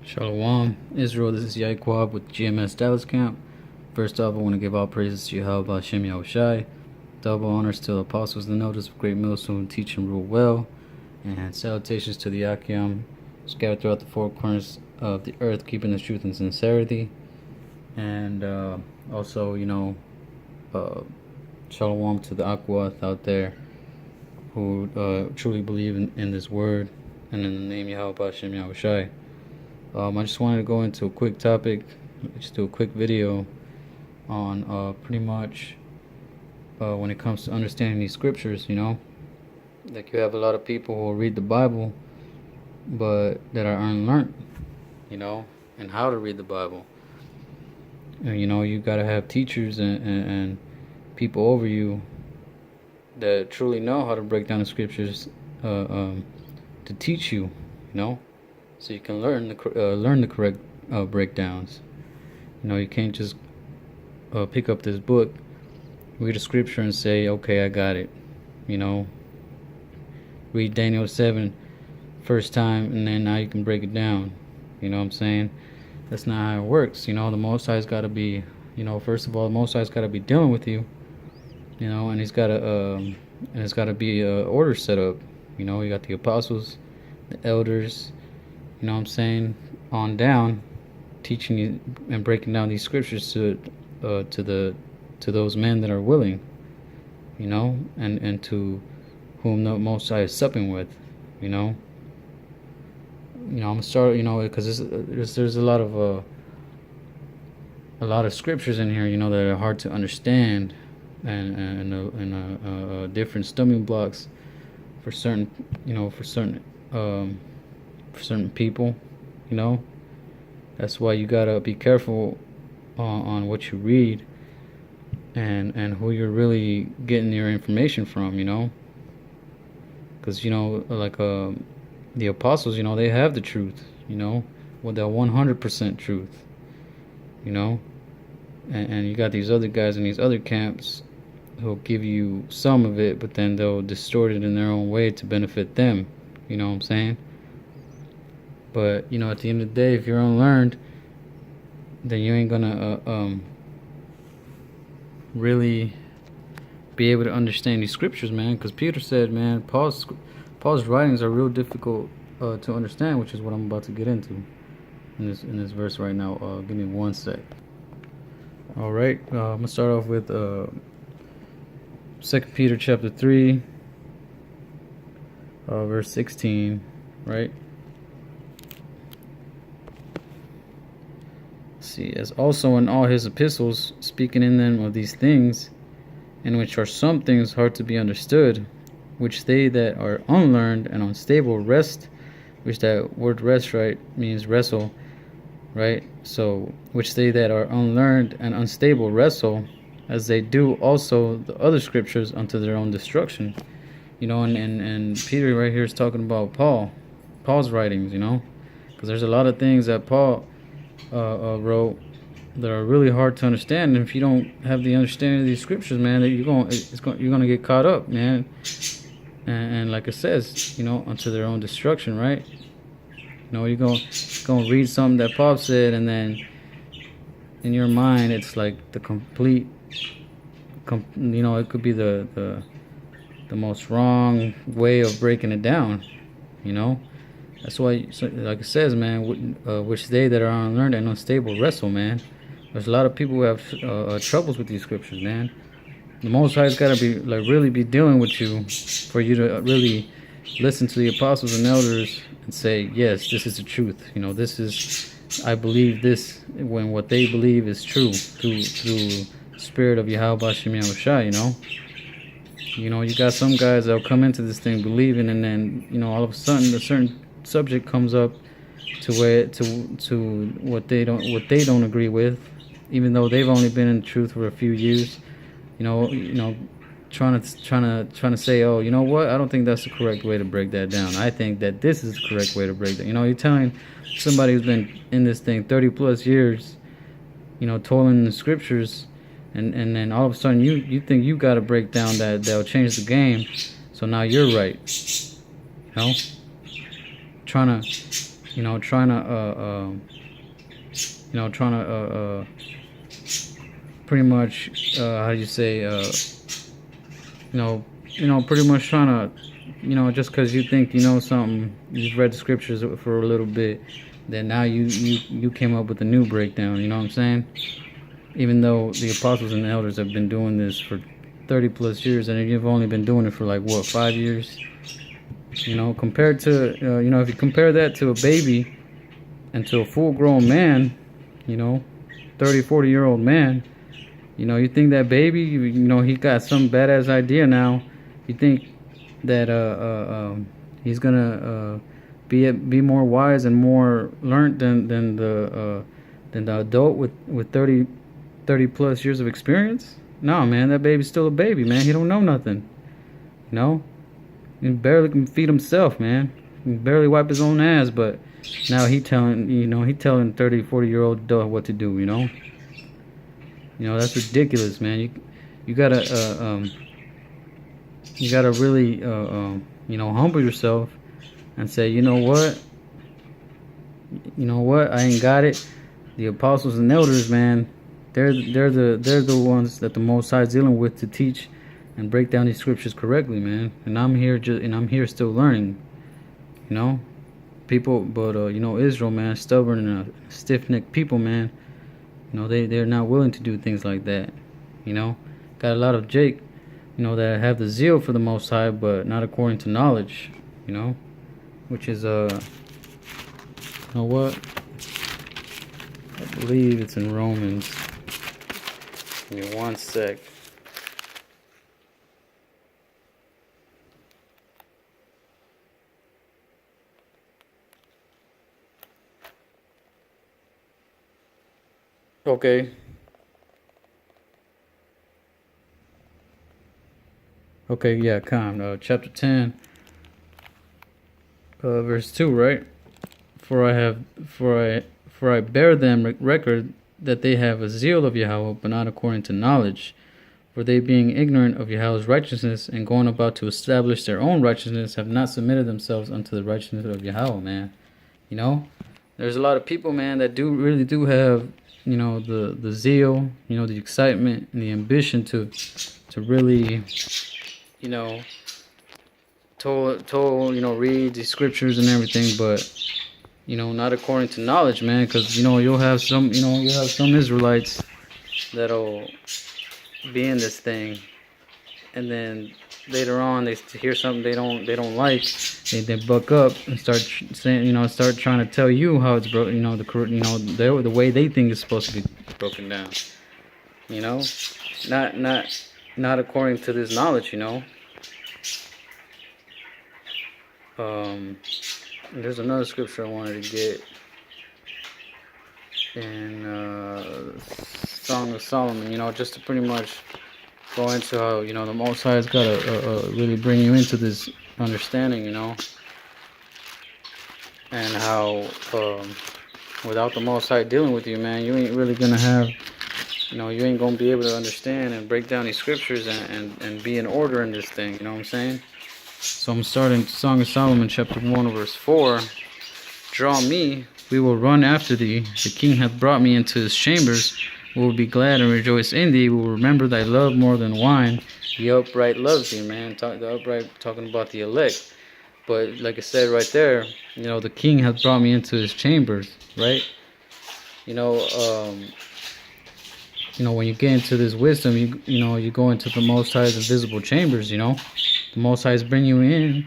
Shalom, Israel. This is YAHAWAH with GMS Dallas Camp. First off, I want to give all praises to YAHAWAHSHI, YAHAWAHSHI. Double honors to the apostles and elders of great millstone who teach and rule well. And salutations to the Akim scattered throughout the four corners of the earth, keeping the truth and sincerity. And also, shalom to the Akwath out there who truly believe in this word and in the name YAHAWAHSHI, YAHAWAHSHI. I just wanted to go into a quick topic, just do a quick video on pretty much when it comes to understanding these scriptures. Like you have a lot of people who read the Bible but that are unlearned, and how to read the Bible. And, you gotta have teachers and people over you that truly know how to break down the scriptures to teach you, so you can learn the correct breakdowns. You can't just pick up this book, read a scripture, and say, "Okay, I got it." Read Daniel 7 first time, and then now you can break it down. You know what I'm saying? That's not how it works. The Most High's got to be, first of all, the Most High's got to be dealing with you. And he's got to, and it's got to be a order set up. You got the apostles, the elders. On down, teaching you and breaking down these scriptures to those men that are willing, and to whom the Most High is supping with, I'm gonna start, because there's a lot of scriptures in here, that are hard to understand, and different stumbling blocks for certain, for certain people. That's why you gotta be careful on what you read and who you're really getting your information from, because like the apostles, they have the truth, with that 100% truth, and you got these other guys in these other camps who'll give you some of it, but then they'll distort it in their own way to benefit them. You know what I'm saying? But at the end of the day, if you're unlearned, then you ain't gonna really be able to understand these scriptures, man. Because Peter said, man, Paul's writings are real difficult to understand, which is what I'm about to get into in this verse right now. Give me one sec. All right, I'm gonna start off with 2 Peter chapter 3, verse 16, right? See, as also in all his epistles, speaking in them of these things, in which are some things hard to be understood, which they that are unlearned and unstable wrest, which that word rest, right, means wrestle, right? So, which they that are unlearned and unstable wrestle, as they do also the other scriptures unto their own destruction. And Peter right here is talking about Paul's writings, because there's a lot of things that Paul wrote that are really hard to understand, and if you don't have the understanding of these scriptures, man, you're gonna get caught up, man. And like it says, unto their own destruction, right? You're gonna read something that Paul said, and then in your mind it's like the complete, it could be the most wrong way of breaking it down, That's why, like it says, man, which they that are unlearned and unstable wrestle, man. There's a lot of people who have troubles with these scriptures, man. The Most High's got to be, really be dealing with you for you to really listen to the apostles and elders and say, yes, this is the truth. This is, I believe this, when what they believe is true through the spirit of YAHAWAHSHI, YAHAWAHSHI, you got some guys that'll come into this thing believing, and then, all of a sudden a certain subject comes up to what they don't agree with, even though they've only been in the truth for a few years, trying to say, oh, you know what, I don't think that's the correct way to break that down. I think that this is the correct way to break that. You're telling somebody who's been in this thing 30 plus years, toiling in the scriptures, and then all of a sudden you think you got a breakdown that'll change the game, so now you're right, trying to trying to pretty much how do you say pretty much trying to just because you think you know something, you've read the scriptures for a little bit, then now you came up with a new breakdown. You know what I'm saying? Even though the apostles and the elders have been doing this for 30 plus years, and you've only been doing it for like what, 5 years? Compared to if you compare that to a baby and to a full-grown man, 30-40-year-old man, you think that baby, he got some badass idea now. You think that he's gonna be more wise and more learned than the adult with 30 plus years of experience? No, man, that baby's still a baby, man. He don't know nothing. He barely can feed himself, man. He can barely wipe his own ass, but now he telling 30-40-year-old adult what to do. That's ridiculous, man. You gotta really humble yourself and say, you know what, I ain't got it. The apostles and elders, man, they're the ones that the Most High is dealing with to teach and break down these scriptures correctly, man. And I'm here still learning. People, but Israel, man, stubborn and stiff-necked people, man. They're not willing to do things like that. Got a lot of Jake, that have the zeal for the Most High, but not according to knowledge. Which is what? I believe it's in Romans. Give me one sec. Okay. Okay, yeah, chapter 10, verse 2, right? For I bear them record that they have a zeal of Yahweh, but not according to knowledge. For they, being ignorant of Yahweh's righteousness and going about to establish their own righteousness, have not submitted themselves unto the righteousness of Yahweh, man. There's a lot of people, man, that really do have the zeal, the excitement and the ambition to really read the scriptures and everything, but not according to knowledge, man. Because you'll have some Israelites that'll be in this thing, and then later on they hear something they don't like, they buck up and start saying, start trying to tell you how it's broken, the way they think it's supposed to be broken down. Not according to this knowledge. There's another scripture I wanted to get in Song of Solomon, just to pretty much go into how, the Most High has got to really bring you into this understanding, and how without the Most High dealing with you, man, you ain't really going to have, you ain't going to be able to understand and break down these scriptures and be in order in this thing, you know what I'm saying? So I'm starting Song of Solomon, chapter 1, verse 4. Draw me, we will run after thee. The king hath brought me into his chambers. We will be glad and rejoice in thee. We will remember thy love more than wine. The upright loves thee, man. The upright, talking about the elect. But like I said right there, the king hath brought me into his chambers, right? When you get into this wisdom, you go into the Most High's invisible chambers. The Most High is bringing you in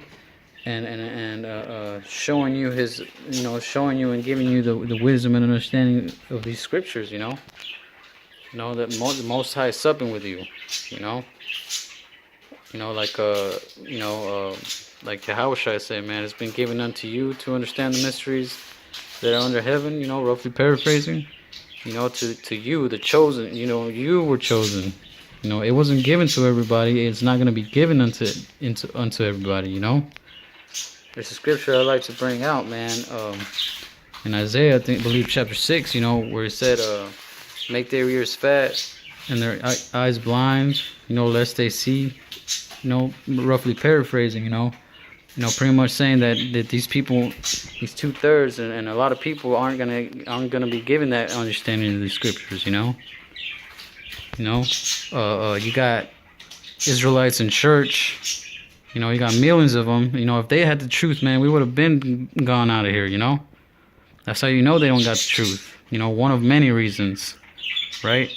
and showing you his, showing you and giving you the wisdom and understanding of these scriptures. That the Most High is supping with you. Like YAHAWAHSHI said, man, it's been given unto you to understand the mysteries that are under heaven. Roughly paraphrasing. To you, the chosen, you were chosen. It wasn't given to everybody. It's not going to be given unto everybody, There's a scripture I like to bring out, man. In Isaiah, I believe chapter 6, where it said, make their ears fat and their eyes blind, lest they see, roughly paraphrasing, You know, pretty much saying that these people, these 2/3, and a lot of people aren't gonna be given that understanding of the scriptures. You got Israelites in church. You got millions of them. If they had the truth, man, we would have been gone out of here. That's how they don't got the truth. One of many reasons, right?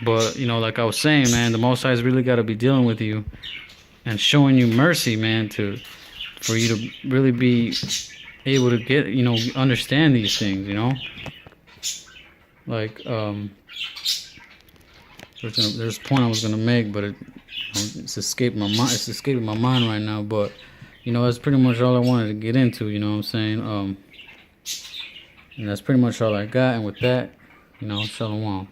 But like I was saying, man, the Most High's really got to be dealing with you and showing you mercy, man, for you to really be able to get, understand these things, like there's a point I was gonna make, but it's escaped my mind. It's escaping my mind right now. But that's pretty much all I wanted to get into. You know what I'm saying? And that's pretty much all I got. And with that, shalom.